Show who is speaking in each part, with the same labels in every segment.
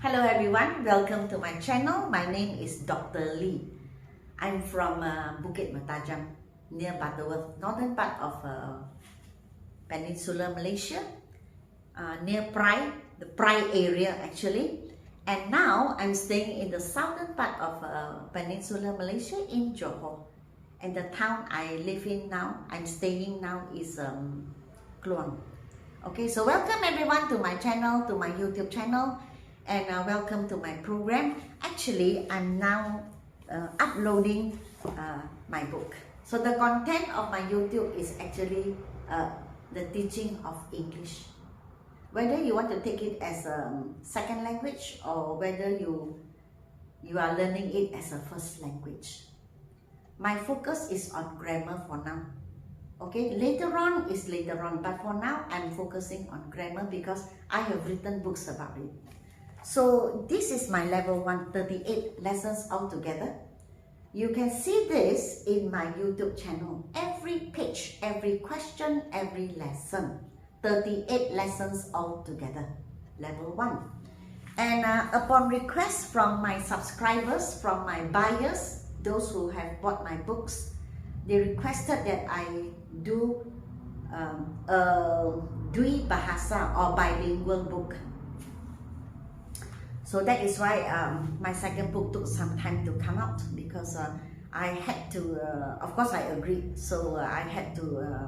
Speaker 1: Hello everyone, welcome to my channel. My name is Dr. Lee. I'm from Bukit Mertajam, near Butterworth, northern part of Peninsular Malaysia, near Prai, the Prai area actually. And now I'm staying in the southern part of Peninsular Malaysia in Johor. And the town I live in now, I'm staying now is Kluang. Okay, so welcome everyone to my channel, to my YouTube channel. And welcome to my program. Actually, I'm now uploading my book. So the content of my YouTube is actually the teaching of English. Whether you want to take it as a second language or whether you are learning it as a first language. My focus is on grammar for now. Okay, later on is later on, but for now I'm focusing on grammar because I have written books about it. So this is my level 1, 38 lessons altogether. You can see this in my YouTube channel. Every page, every question, every lesson. 38 lessons altogether, level 1. And upon request from my subscribers, from my buyers, those who have bought my books, they requested that I do a Dwi Bahasa or bilingual book. So that is why my second book took some time to come out because I had to, of course I agreed, so I had to,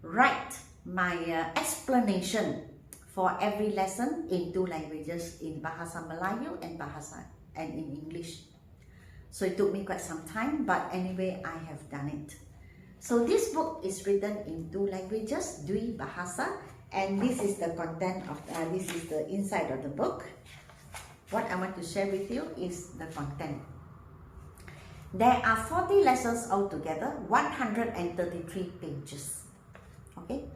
Speaker 1: write my explanation for every lesson in 2 languages, in Bahasa Melayu and in English. So it took me quite some time, but anyway, I have done it. So this book is written in 2 languages, Dwi Bahasa. And this is the content of, this is the inside of the book. What I want to share with you is the content. There are 40 lessons altogether, 133 pages. Okay.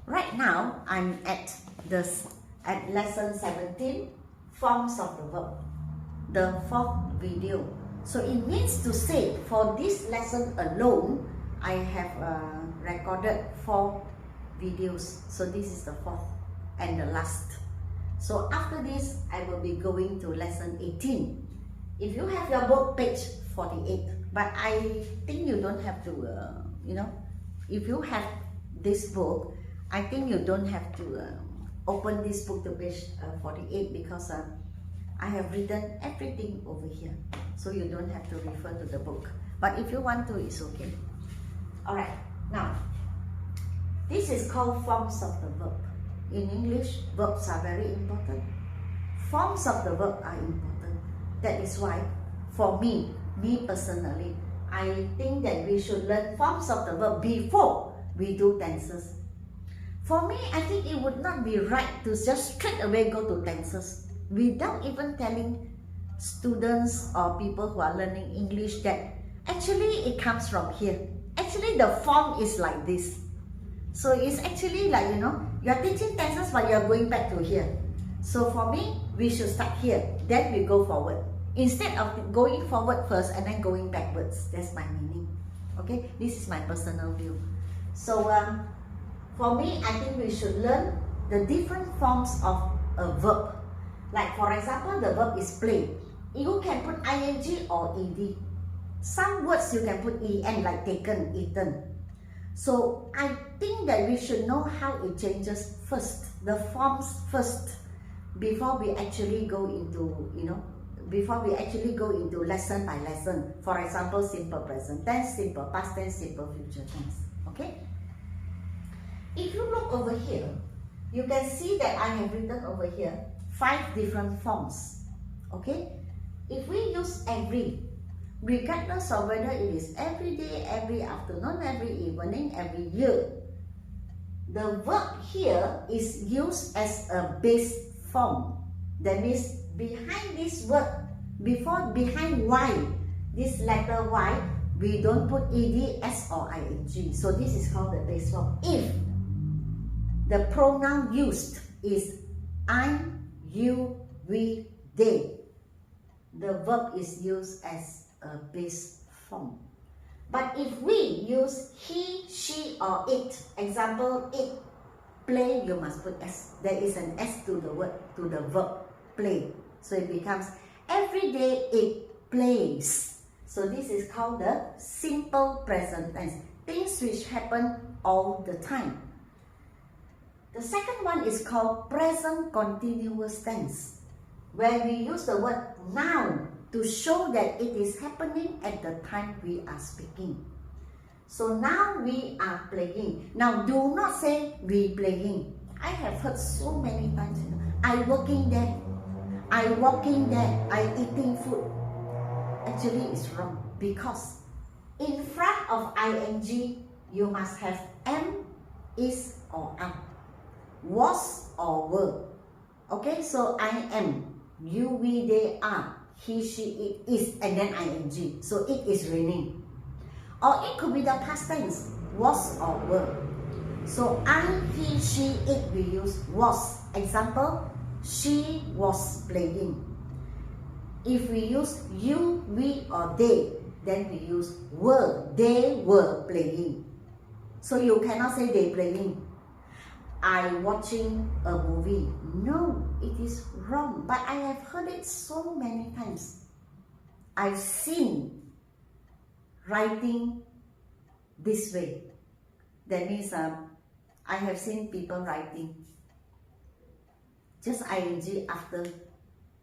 Speaker 1: Right now, I'm at lesson 17, forms of the verb, the 4th video. So it means to say, for this lesson alone, I have recorded 4 videos. So this is the 4th and the last. So after this, I will be going to lesson 18. If you have your book, page 48. But I think you don't have to, if you have this book, I think you don't have to open this book to page 48 because I have written everything over here. So you don't have to refer to the book. But if you want to, it's okay. Alright, now, this is called forms of the verb. In English, verbs are very important. Forms of the verb are important. That is why, for me personally, I think that we should learn forms of the verb before we do tenses. For me, I think it would not be right to just straight away go to tenses without even telling students or people who are learning English that actually it comes from here. Actually, the form is like this. So it's actually like, you are teaching tenses but you are going back to here. So for me, we should start here, then we go forward. Instead of going forward first and then going backwards. That's my meaning. Okay, this is my personal view. So for me, I think we should learn the different forms of a verb. Like for example, the verb is play. You can put ing or ed. Some words you can put en, like taken, eaten. So I think that we should know how it changes first, the forms first, before we actually go into, lesson by lesson. For example, simple present tense, simple past tense, simple future tense. Okay? If you look over here, you can see that I have written over here 5 different forms. Okay? If we use every, regardless of whether it is every day, every afternoon, every evening, every year, the verb here is used as a base form. That means behind this word, behind Y, this letter Y, we don't put ed, s or ing. So this is called the base form. If the pronoun used is I, you, we, they, the verb is used as a base form. But if we use he, she or it, example it, Play, you must put S. There is an S to the word, to the verb, play. So it becomes, every day it plays. So this is called the simple present tense. Things which happen all the time. The second one is called present continuous tense, where we use the word now to show that it is happening at the time we are speaking. So now we are playing. Now do not say we playing. I have heard so many times, I working there, I walking there, I eating food. Actually it's wrong, because in front of ing you must have am, is or are, was or were. Okay, so I am, you, we, they, are, he, she, it is, and then ing. So it is raining. Or it could be the past tense, was or were. So I, he, she, it, we use was. Example, she was playing. If we use you, we, or they, then we use were. They were playing. So you cannot say they playing. I watching a movie. No, it is wrong. But I have heard it so many times. I've seen writing this way. That means I have seen people writing just ing after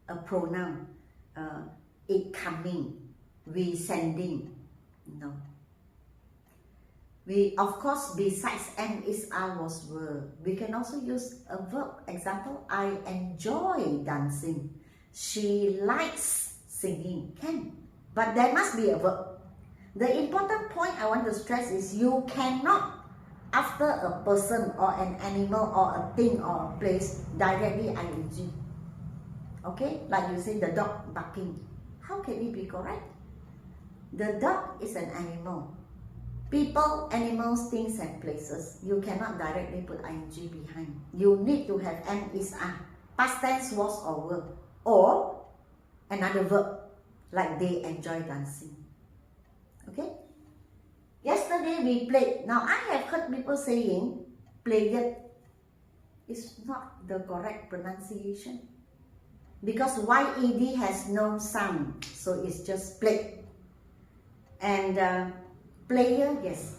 Speaker 1: a pronoun. It coming, we sending. No. We, of course, besides am, is, are, was, were, we can also use a verb. Example, I enjoy dancing. She likes singing. Can. But there must be a verb. The important point I want to stress is you cannot, after a person or an animal or a thing or a place, directly ing. Okay, like you say the dog barking. How can it be correct? The dog is an animal. People, animals, things and places, you cannot directly put ing behind. You need to have am, is, are, past tense, was or were, or another verb, like they enjoy dancing. Okay? Yesterday we played. Now I have heard people saying played. It's not the correct pronunciation, because YED has no sound, so it's just played. And player, yes.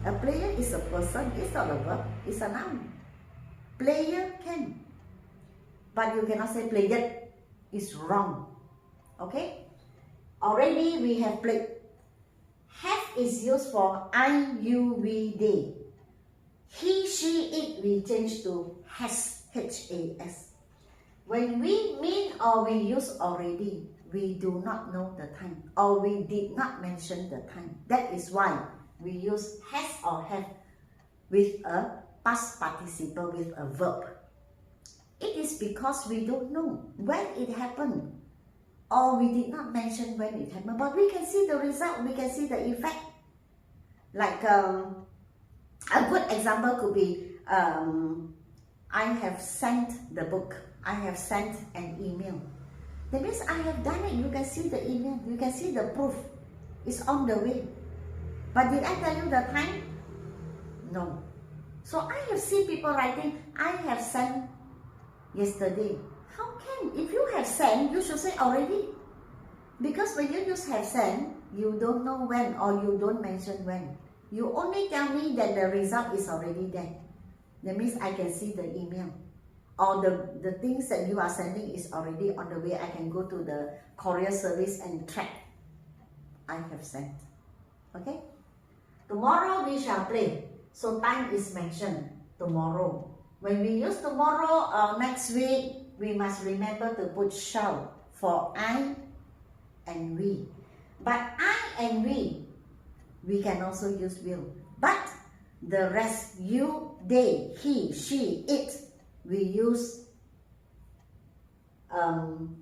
Speaker 1: A player is a person, it's not a verb, it's a noun. Player can. But you cannot say played, it's wrong. Okay? Already we have played. Have is used for I, you, we, they. He, she, it, we change to has, H-A-S. When we mean or we use already, we do not know the time, or we did not mention the time. That is why we use has or have with a past participle, with a verb. It is because we don't know when it happened, or we did not mention when it happened, but we can see the result, we can see the effect. Like a good example could be, I have sent the book, I have sent an email. That means I have done it. You can see the email, you can see the proof. It's on the way. But did I tell you the time? No. So I have seen people writing, I have sent yesterday. How can? If you have sent, you should say already. Because when you use have sent, you don't know when, or you don't mention when. You only tell me that the result is already there. That means I can see the email. Or the things that you are sending is already on the way. I can go to the courier service and track. I have sent. Okay? Tomorrow we shall play. So time is mentioned. Tomorrow. When we use tomorrow or next week, we must remember to put shall for I and we. But I and we can also use will. But the rest, you, they, he, she, it, we use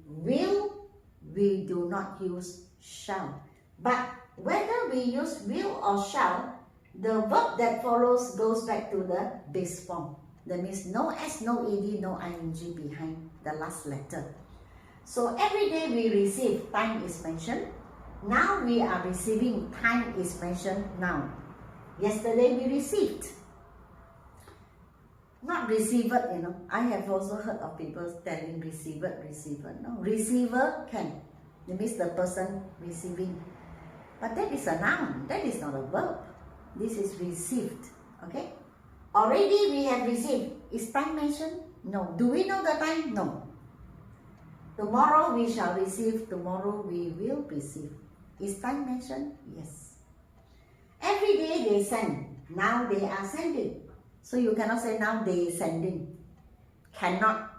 Speaker 1: will, we do not use shall. But whether we use will or shall, the verb that follows goes back to the base form. That means no S, no ED, no ING behind the last letter. So every day we receive, time is mentioned. Now we are receiving, time is mentioned now. Yesterday we received. Not receiver, you know. I have also heard of people telling receiver. No, receiver can. It means the person receiving. But that is a noun. That is not a verb. This is received. Okay? Already we have received. Is time mentioned? No. Do we know the time? No. Tomorrow we shall receive. Tomorrow we will receive. Is time mentioned? Yes. Every day they send. Now they are sending. So you cannot say now they sending. Cannot.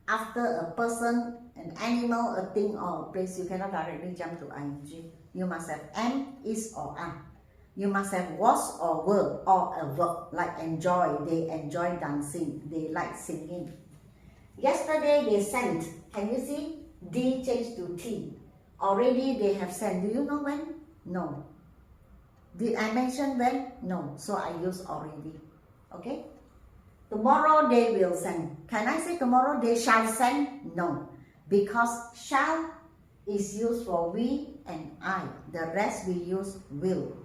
Speaker 1: After a person, an animal, a thing or a place, you cannot directly jump to ing. You must have am, is or are. You must have was or were or a verb. Like enjoy. They enjoy dancing. They like singing. Yesterday they sent. Can you see? D changed to T. Already they have sent. Do you know when? No. Did I mention when? No. So I use already. Okay? Tomorrow they will send. Can I say tomorrow they shall send? No. Because shall is used for we and I. The rest we use will.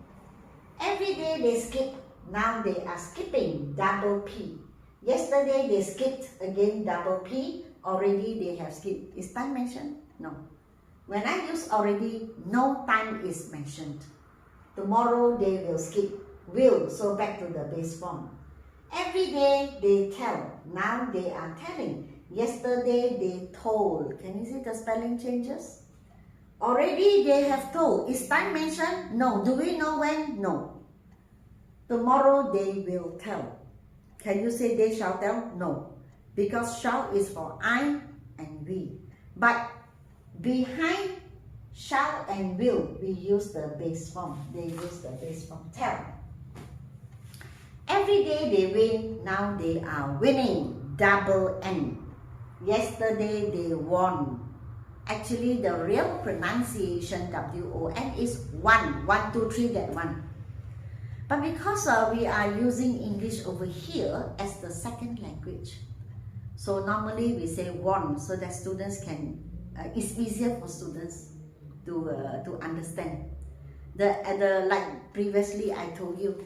Speaker 1: Every day they skip. Now they are skipping. Double P. Yesterday they skipped. Again double P. Already they have skipped. Is time mentioned? No. When I use already, no time is mentioned. Tomorrow they will skip. Will. So back to the base form. Every day they tell. Now they are telling. Yesterday they told. Can you see the spelling changes? Already they have told. Is time mentioned? No. Do we know when? No. Tomorrow they will tell. Can you say they shall tell? No. Because shall is for I and we. But behind shall and will, we use the base form. They use the base form. Tell. Every day they win. Now they are winning. Double N. Yesterday they won. Actually, the real pronunciation W-O-N is one. 1, 2, 3, that one. But because we are using English over here as the second language, so normally we say won, so that students can, it's easier for students to understand. Like previously I told you,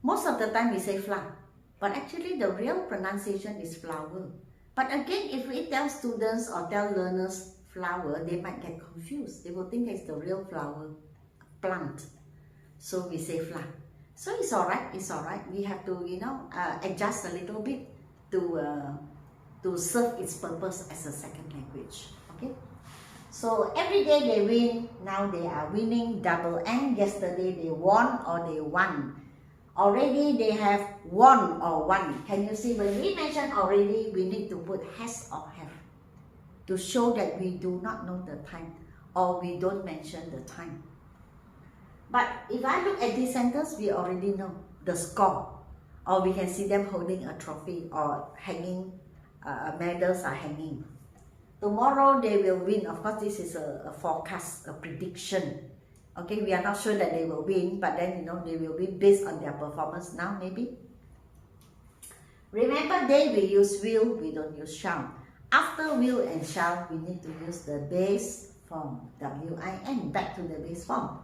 Speaker 1: most of the time we say flower, but actually the real pronunciation is flower. But again, if we tell students or tell learners flower, they might get confused. They will think it's the real flower plant. So we say flower. So it's alright, it's alright. We have to, you know, adjust a little bit to serve its purpose as a second language. Okay? So every day they win. Now they are winning. Double N. Yesterday they won or they won. Already they have won or won. Can you see when we mention already, we need to put has or have to show that we do not know the time or we don't mention the time. But if I look at this sentence, we already know the score, or we can see them holding a trophy or hanging, medals are hanging. Tomorrow they will win. Of course, this is a forecast, a prediction. Okay, we are not sure that they will win, but then, you know, they will win based on their performance now, maybe. Remember, they we use will, we don't use shall. After will and shall, we need to use the base form, W-I-N, back to the base form.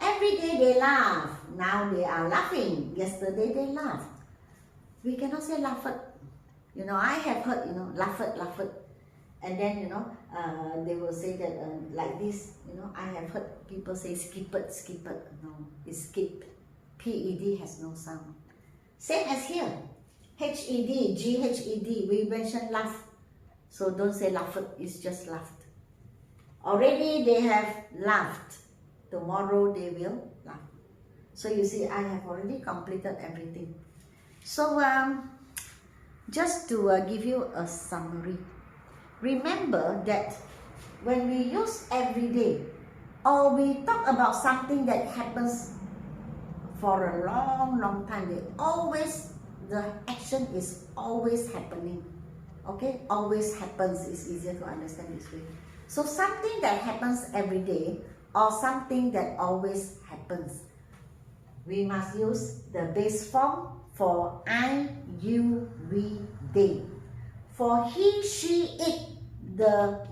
Speaker 1: Every day they laugh. Now they are laughing. Yesterday they laughed. We cannot say laughed. You know, I have heard, you know, laughed. And then, you know, they will say that like this, you know, I have heard people say skipped. No, it's skipped. P-E-D has no sound. Same as here. H-E-D, G-H-E-D, we mentioned laugh. So don't say laughed, it's just laughed. Already they have laughed. Tomorrow they will laugh. So you see, I have already completed everything. So just to give you a summary. Remember that when we use every day, or we talk about something that happens for a long time, the action is always happening. Okay, always happens is easier to understand this way. So something that happens every day, or something that always happens, we must use the base form for I, you, we, they. For he, she, it, the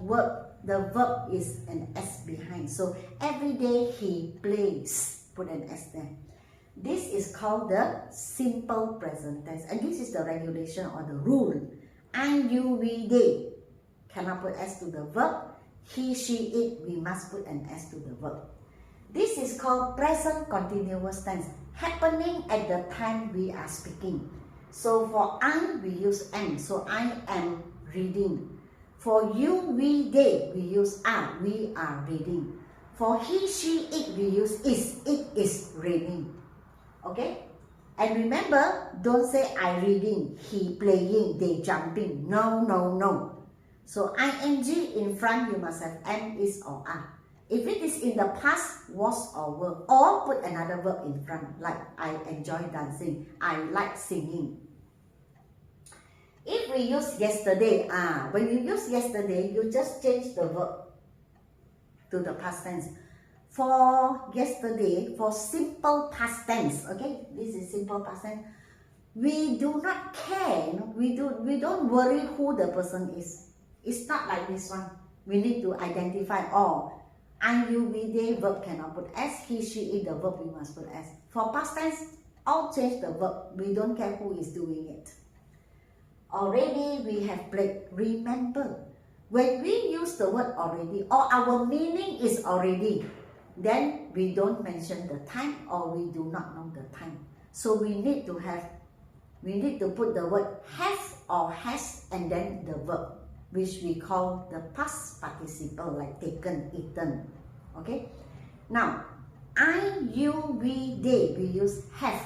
Speaker 1: verb is an S behind. So every day he plays, put an S there. This is called the simple present tense, and this is the regulation or the rule. I, you, we, they cannot put s to the verb. He, she, it, we must put an s to the verb. This is called present continuous tense, happening at the time we are speaking. So for I, we use am, so I am reading. For you, we, they, we use are, we are reading. For he, she, it, we use is, it is reading. Okay? And remember, don't say I reading, he playing, they jumping. No, no, no. So ing in front, you must have am, is, or are. If it is in the past, was or were, or put another verb in front, like I enjoy dancing, I like singing. If we use yesterday, when you use yesterday, you just change the verb to the past tense. For yesterday, for simple past tense, okay, this is simple past tense, we do not care, we don't worry who the person is. It's not like this one. We need to identify all. I, you, we, they, verb cannot put s. He, she, it, the verb we must put s. For past tense, all change the verb. We don't care who is doing it. Already we have played. Remember, when we use the word already, or our meaning is already, then we don't mention the time, or we do not know the time. So we need to put the word have or has and then the verb, which we call the past participle, like taken, eaten. Okay? Now, I, you, we, they, we use have.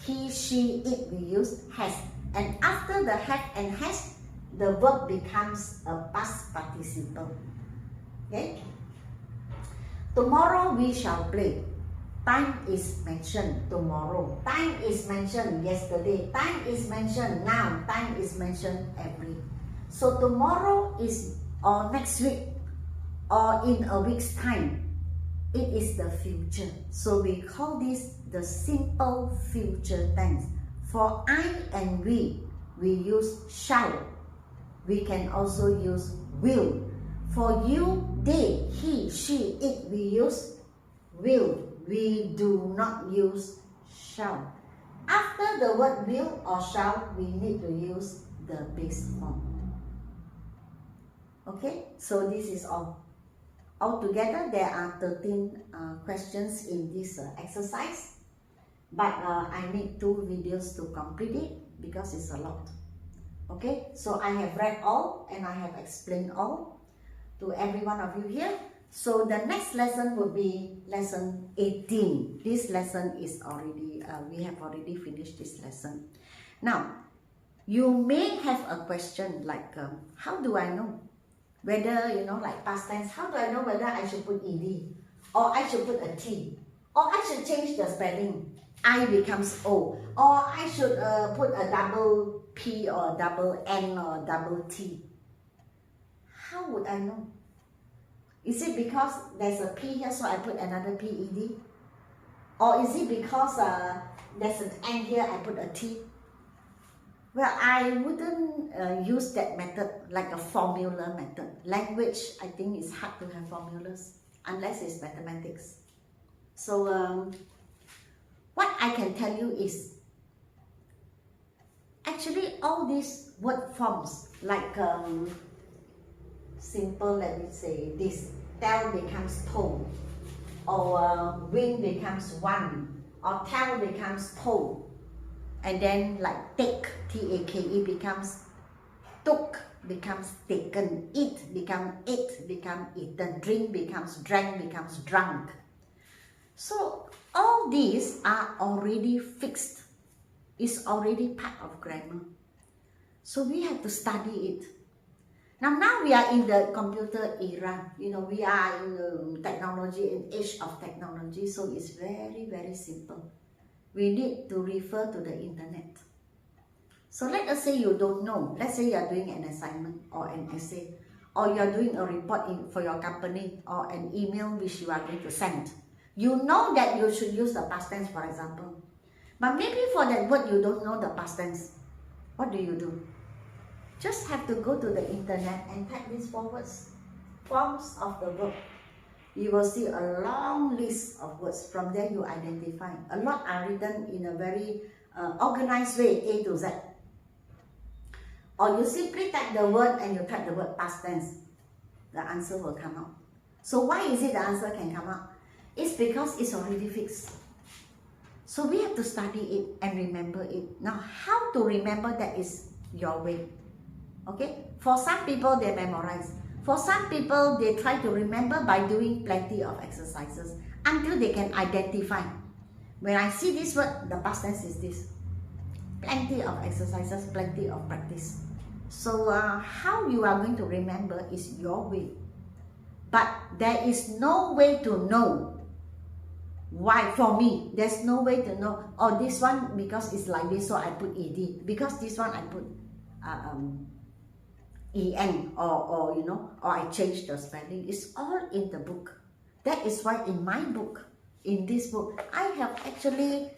Speaker 1: He, she, it, we use has. And after the have and has, the verb becomes a past participle. Okay? Tomorrow we shall play. Time is mentioned tomorrow. Time is mentioned yesterday. Time is mentioned now. Time is mentioned every. So tomorrow is, or next week, or in a week's time. It is the future. So we call this the simple future tense. For I and we use shall. We can also use will. For you, they, he, she, it, we use will. We do not use shall. After the word will or shall, we need to use the base form. Okay, so this is all. Altogether, there are 13 questions in this exercise, but I need 2 videos to complete it because it's a lot. Okay, so I have read all and I have explained all to every one of you here. So the next lesson will be lesson 18. This lesson is already, we have already finished this lesson. Now, you may have a question like, how do I know whether, like past tense, how do I know whether I should put ed, or I should put a t, or I should change the spelling, I becomes o, or I should put a double p or double n or double t? How would I know? Is it because there's a p here, so I put another p-ed? Or is it because there's an n here, I put a t? Well, I wouldn't use that method, like a formula method. Language, I think it's hard to have formulas, unless it's mathematics. So, what I can tell you is, actually all these word forms, like simple, let me say this, tell becomes told, or win becomes won, or tell becomes told, and then like take, T-A-K-E becomes took, becomes taken, eat become ate, become eaten, drink becomes drank, becomes drunk. So all these are already fixed. It's already part of grammar. So we have to study it. Now we are in the computer era. We are in the technology, in age of technology. So it's very, very simple. We need to refer to the internet. So let us say you don't know. Let's say you are doing an assignment or an essay, or you are doing a report for your company, or an email which you are going to send. You know that you should use the past tense, for example. But maybe for that word you don't know the past tense. What do? Just have to go to the internet and type these 4 words. Forms of the verb. you will see a long list of words. From there you identify. A lot are written in a very organized way, A to Z. Or you simply type the word and you type the word past tense. The answer will come out. So why is it the answer can come out? It's because it's already fixed. So we have to study it and remember it. Now, how to remember that is your way. Okay? For some people, they memorize. For some people, they try to remember by doing plenty of exercises until they can identify. When I see this word, the past tense is this. Plenty of exercises, plenty of practice. So how you are going to remember is your way. But there is no way to know. Why? For me, there's no way to know. Oh, this one, because it's like this, so I put ed. Because this one, I put en, or you know, or I change the spelling. It's all in the book. That is why in my book, in this book, I have actually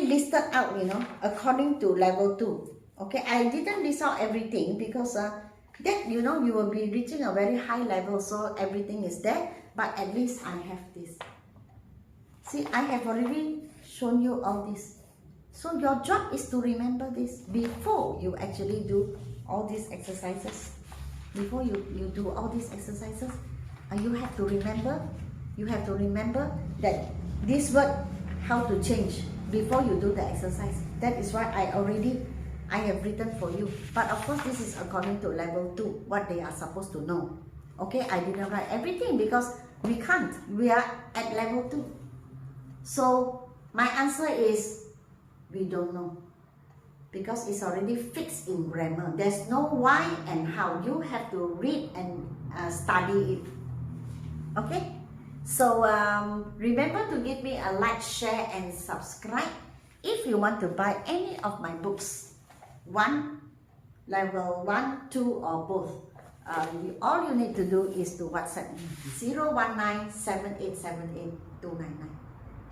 Speaker 1: listed out, you know, according to level 2. Okay, I didn't list out everything because that, you know, you will be reaching a very high level, so everything is there. But at least I have this. See, I have already shown you all this. So your job is to remember this before you actually do all these exercises. Before you do all these exercises, you have to remember. You have to remember that this word, how to change before you do the exercise. That is why I have written for you. But of course, this is according to level 2, what they are supposed to know. Okay, I didn't write everything because we can't. We are at level 2. So my answer is, we don't know. Because it's already fixed in grammar. There's no why and how. You have to read and study it. Okay? So remember to give me a like, share and subscribe. If you want to buy any of my books, level 1, 2 or both, all you need to do is to WhatsApp me 019-7878-299.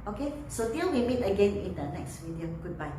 Speaker 1: Okay, so till we meet again in the next video. Goodbye.